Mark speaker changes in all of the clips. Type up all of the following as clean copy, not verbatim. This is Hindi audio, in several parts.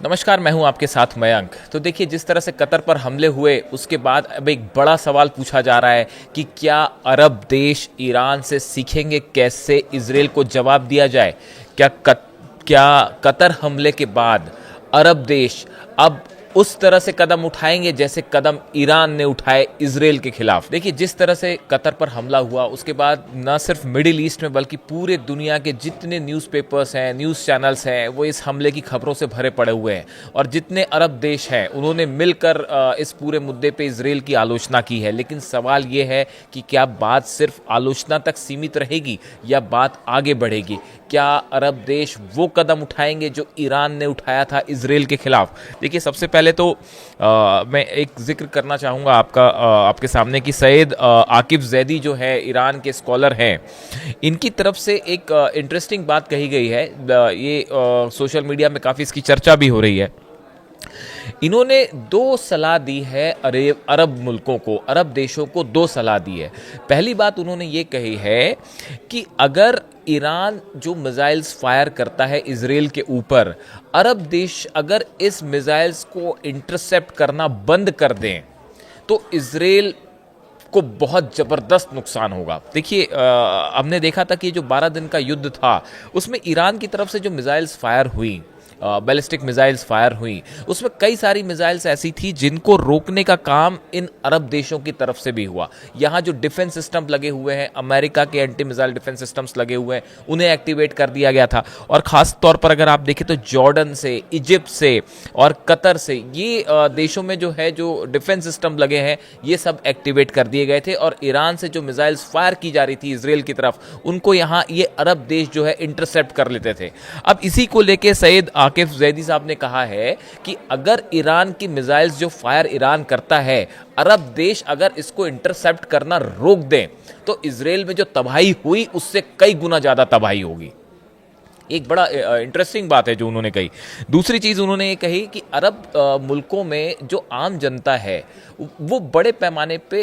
Speaker 1: नमस्कार, मैं हूं आपके साथ मयंक। तो देखिए, जिस तरह से कतर पर हमले हुए उसके बाद अब एक बड़ा सवाल पूछा जा रहा है कि क्या अरब देश ईरान से सीखेंगे कैसे इजरायल को जवाब दिया जाए। क्या कतर हमले के बाद अरब देश अब उस तरह से कदम उठाएंगे जैसे कदम ईरान ने उठाए इजरायल के खिलाफ। देखिए, जिस तरह से कतर पर हमला हुआ उसके बाद न सिर्फ मिडिल ईस्ट में बल्कि पूरे दुनिया के जितने न्यूज़पेपर्स हैं, न्यूज़ चैनल्स हैं, वो इस हमले की खबरों से भरे पड़े हुए हैं। और जितने अरब देश हैं उन्होंने मिलकर इस पूरे मुद्दे पे इजरायल की आलोचना की है। लेकिन सवाल ये है कि क्या बात सिर्फ आलोचना तक सीमित रहेगी या बात आगे बढ़ेगी। क्या अरब देश वो कदम उठाएंगे जो ईरान ने उठाया था इजरायल के खिलाफ। देखिए, सबसे पहले तो मैं एक जिक्र करना चाहूँगा आपके सामने कि सैयद आकिफ जैदी जो है ईरान के स्कॉलर हैं, इनकी तरफ से एक इंटरेस्टिंग बात कही गई है। ये सोशल मीडिया में काफ़ी इसकी चर्चा भी हो रही है। इन्होंने दो सलाह दी है अरब मुल्कों को, अरब देशों को दो सलाह दी है। पहली बात उन्होंने ये कही है कि अगर ईरान जो मिसाइल्स फायर करता है इजरायल के ऊपर, अरब देश अगर इस मिसाइल्स को इंटरसेप्ट करना बंद कर दें तो इजरायल को बहुत ज़बरदस्त नुकसान होगा। देखिए, हमने देखा था कि जो 12 दिन का युद्ध था उसमें ईरान की तरफ से जो मिसाइल्स फायर हुई, बैलिस्टिक मिसाइल्स फायर हुई, उसमें कई सारी मिसाइल्स ऐसी थी जिनको रोकने का काम इन अरब देशों की तरफ से भी हुआ। यहाँ जो डिफेंस सिस्टम लगे हुए हैं, अमेरिका के एंटी मिसाइल डिफेंस सिस्टम्स लगे हुए हैं, उन्हें एक्टिवेट कर दिया गया था। और ख़ास तौर पर अगर आप देखें तो जॉर्डन से, इजिप्ट से और कतर से, ये देशों में जो है जो डिफेंस सिस्टम लगे हैं ये सब एक्टिवेट कर दिए गए थे। और ईरान से जो मिसाइल्स फायर की जा रही थी इजरायल की तरफ, उनको यहाँ ये अरब देश जो है इंटरसेप्ट कर लेते थे। अब इसी को लेके सैयद आकिफ जैदी साहब ने कहा है कि अगर ईरान की मिसाइल्स जो फायर ईरान करता है, अरब देश अगर इसको इंटरसेप्ट करना रोक दें तो इजरायल में जो तबाही हुई उससे कई गुना ज़्यादा तबाही होगी। एक बड़ा इंटरेस्टिंग बात है जो उन्होंने कही। दूसरी चीज़ उन्होंने ये कही कि अरब मुल्कों में जो आम जनता है वो बड़े पैमाने पे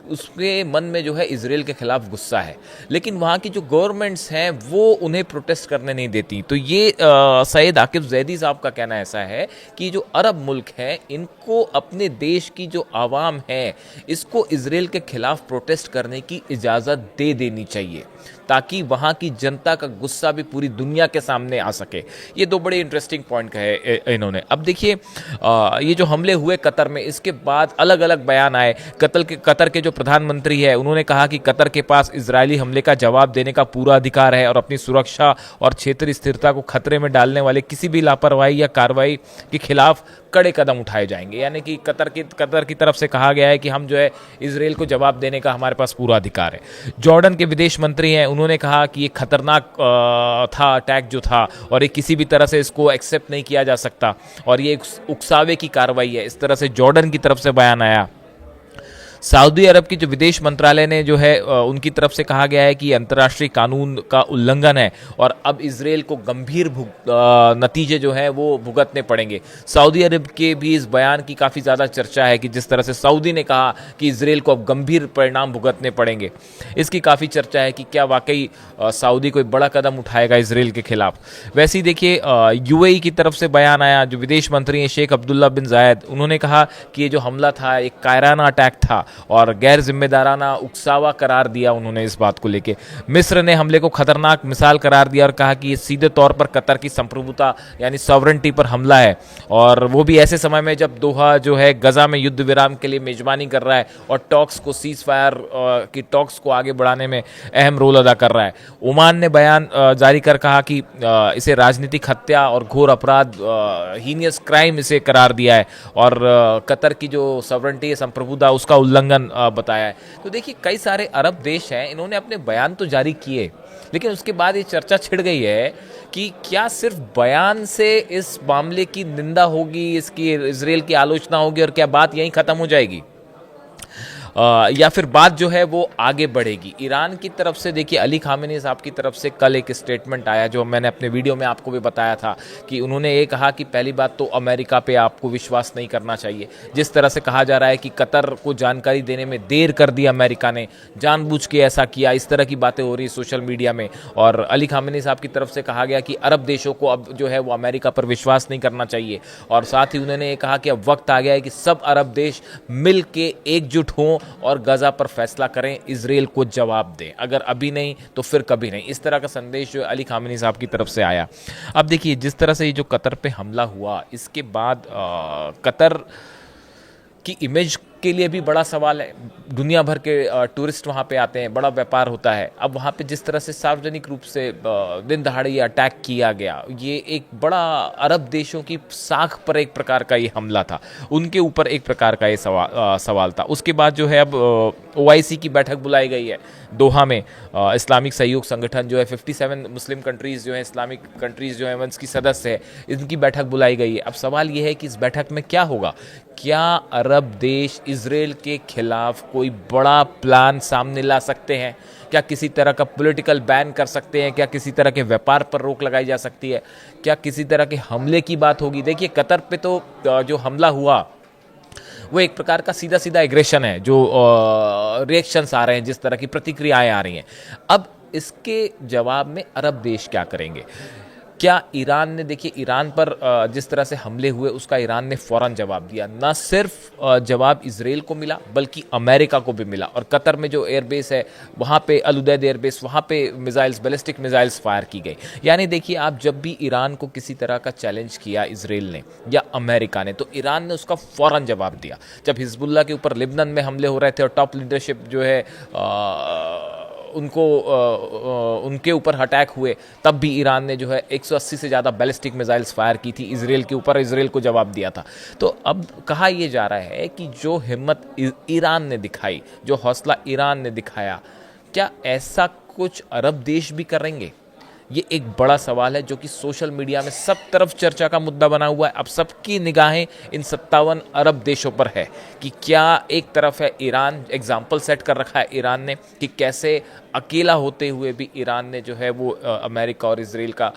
Speaker 1: उसके मन में जो है इजरायल के खिलाफ गुस्सा है, लेकिन वहाँ की जो गवर्नमेंट्स हैं वो उन्हें प्रोटेस्ट करने नहीं देती। तो ये सैयद आकिफ जैदी साहब का कहना ऐसा है कि जो अरब मुल्क हैं इनको अपने देश की जो आवाम है इसको इजरायल के खिलाफ प्रोटेस्ट करने की इजाज़त दे देनी चाहिए ताकि वहाँ की जनता का गुस्सा भी पूरी दुनिया के सामने आ सके। ये दो बड़े इंटरेस्टिंग पॉइंट कहे इन्होंने। अब देखिए, ये जो हमले हुए कतर में, इसके बाद अलग अलग बयान आए। कतर के जो प्रधानमंत्री है उन्होंने कहा कि कतर के पास इजरायली हमले का जवाब देने का पूरा अधिकार है और अपनी सुरक्षा और क्षेत्रीय स्थिरता को खतरे में डालने वाले किसी भी लापरवाही या कार्रवाई के खिलाफ कड़े कदम उठाए जाएंगे। यानी कि कतर की तरफ से कहा गया है कि हम जो है इजरायल को जवाब देने का हमारे पास पूरा अधिकार है। जॉर्डन के विदेश मंत्री हैं, उन्होंने कहा कि ये खतरनाक था अटैक जो था और ये किसी भी तरह से इसको एक्सेप्ट नहीं किया जा सकता और ये उकसावे की कार्रवाई है। इस तरह से जॉर्डन की तरफ से बयान आया। सऊदी अरब की जो विदेश मंत्रालय ने जो है उनकी तरफ से कहा गया है कि अंतर्राष्ट्रीय कानून का उल्लंघन है और अब इजरायल को गंभीर नतीजे जो हैं वो भुगतने पड़ेंगे। सऊदी अरब के भी इस बयान की काफ़ी ज़्यादा चर्चा है कि जिस तरह से सऊदी ने कहा कि इजरायल को अब गंभीर परिणाम भुगतने पड़ेंगे, इसकी काफ़ी चर्चा है कि क्या वाकई सऊदी कोई बड़ा कदम उठाएगा इजरायल के खिलाफ। वैसे ही देखिए, यूएई की तरफ से बयान आया। जो विदेश मंत्री हैं शेख अब्दुल्ला बिन जायद, उन्होंने कहा कि ये जो हमला था एक कायराना अटैक था और गैर जिम्मेदाराना उकसावा करार दिया उन्होंने इस बात को लेके। मिस्र ने हमले को खतरनाक मिसाल करार दिया और कहा कि ये सीधे तौर पर कतर की संप्रभुता यानी सॉवरेंटी पर हमला है और वो भी ऐसे समय में जब दोहा जो है गजा में युद्ध विराम के लिए मेजबानी कर रहा है और टॉक्स को सीज फायर की टॉक्स को आगे बढ़ाने में अहम रोल अदा कर रहा है। ओमान ने बयान जारी कर कहा कि इसे राजनीतिक हत्या और घोर अपराध, हीनियस क्राइम इसे करार दिया है और कतर की जो सॉवरेंटी है, संप्रभुता, उसका उल्लंघन बताया है। तो देखिए, कई सारे अरब देश हैं, इन्होंने अपने बयान तो जारी किए, लेकिन उसके बाद ये चर्चा छिड़ गई है कि क्या सिर्फ बयान से इस मामले की निंदा होगी, इसकी इजरायल की आलोचना होगी और क्या बात यहीं ख़त्म हो जाएगी। या फिर बात जो है वो आगे बढ़ेगी। ईरान की तरफ से देखिए अली खामेनी साहब की तरफ से कल एक स्टेटमेंट आया जो मैंने अपने वीडियो में आपको भी बताया था कि उन्होंने ये कहा कि पहली बात तो अमेरिका पे आपको विश्वास नहीं करना चाहिए। जिस तरह से कहा जा रहा है कि कतर को जानकारी देने में देर कर दी अमेरिका ने, जानबूझ के ऐसा किया, इस तरह की बातें हो रही सोशल मीडिया में। और अली खामेनी साहब की तरफ से कहा गया कि अरब देशों को अब जो है वो अमेरिका पर विश्वास नहीं करना चाहिए। और साथ ही उन्होंने ये कहा कि अब वक्त आ गया है कि सब अरब देश मिल के एकजुट हों और गजा पर फैसला करें, इजराइल को जवाब दें, अगर अभी नहीं तो फिर कभी नहीं। इस तरह का संदेश जो अली खामेनी साहब की तरफ से आया। अब देखिए जिस तरह से ये जो कतर पे हमला हुआ, इसके बाद कतर की इमेज के लिए भी बड़ा सवाल है। दुनिया भर के टूरिस्ट वहाँ पे आते हैं, बड़ा व्यापार होता है। अब वहाँ पे जिस तरह से सार्वजनिक रूप से दिन दहाड़े ये अटैक किया गया, ये एक बड़ा अरब देशों की साख पर एक प्रकार का ये हमला था, उनके ऊपर एक प्रकार का ये सवाल था। उसके बाद जो है अब OIC की बैठक बुलाई गई है दोहा में। इस्लामिक सहयोग संगठन जो है 57 मुस्लिम कंट्रीज़ जो है, इस्लामिक कंट्रीज़ जो है उसकी सदस्य है, इनकी बैठक बुलाई गई है। अब सवाल ये है कि इस बैठक में क्या होगा। क्या अरब देश इजराइल के खिलाफ कोई बड़ा प्लान सामने ला सकते हैं? क्या किसी तरह का पॉलिटिकल बैन कर सकते हैं? क्या किसी तरह के व्यापार पर रोक लगाई जा सकती है? क्या किसी तरह के हमले की बात होगी? देखिए कतर पे तो जो हमला हुआ वो एक प्रकार का सीधा सीधा एग्रेशन है, जो रिएक्शंस आ रहे हैं, जिस तरह की प्रतिक्रियाएं आ रही हैं। अब इसके जवाब में अरब देश क्या करेंगे? क्या ईरान ने, देखिए ईरान पर जिस तरह से हमले हुए उसका ईरान ने फ़ौरन जवाब दिया। ना सिर्फ जवाब इजराइल को मिला बल्कि अमेरिका को भी मिला। और कतर में जो एयरबेस है वहाँ पे अल उदैद एयरबेस, वहाँ पे मिसाइल्स, बैलिस्टिक मिसाइल्स फायर की गई। यानी देखिए आप जब भी ईरान को किसी तरह का चैलेंज किया इजराइल ने या अमेरिका ने, तो ईरान ने उसका फ़ौरन जवाब दिया। जब हिजबुल्लाह के ऊपर लिबनन में हमले हो रहे थे और टॉप लीडरशिप जो है उनके ऊपर अटैक हुए, तब भी ईरान ने जो है 180 से ज़्यादा बैलिस्टिक मिसाइल्स फायर की थी इजराइल के ऊपर, इजराइल को जवाब दिया था। तो अब कहा यह जा रहा है कि जो हिम्मत ईरान ने दिखाई, जो हौसला ईरान ने दिखाया, क्या ऐसा कुछ अरब देश भी करेंगे? ये एक बड़ा सवाल है जो कि सोशल मीडिया में सब तरफ चर्चा का मुद्दा बना हुआ है। अब सबकी निगाहें इन 57 अरब देशों पर है कि क्या एक तरफ है ईरान, एग्जाम्पल सेट कर रखा है ईरान ने कि कैसे अकेला होते हुए भी ईरान ने जो है वो अमेरिका और इजराइल का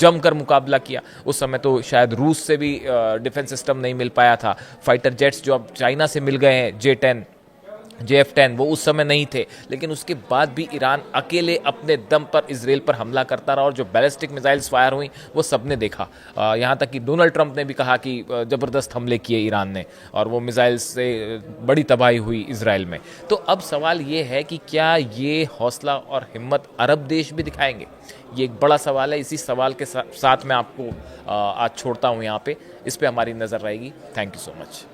Speaker 1: जमकर मुकाबला किया। उस समय तो शायद रूस से भी डिफेंस सिस्टम नहीं मिल पाया था। फाइटर जेट्स जो अब चाइना से मिल गए हैं, JF-10 वो उस समय नहीं थे, लेकिन उसके बाद भी ईरान अकेले अपने दम पर इजराइल पर हमला करता रहा। और जो बैलिस्टिक मिसाइल्स फायर हुई वो सबने देखा। यहाँ तक कि डोनाल्ड ट्रंप ने भी कहा कि ज़बरदस्त हमले किए ईरान ने और वो मिसाइल्स से बड़ी तबाही हुई इजराइल में। तो अब सवाल ये है कि क्या ये हौसला और हिम्मत अरब देश भी दिखाएंगे? ये एक बड़ा सवाल है। इसी सवाल के साथ मैं आपको आज छोड़ता हूँ यहाँ पे। इस पर हमारी नज़र रहेगी। Thank you so much.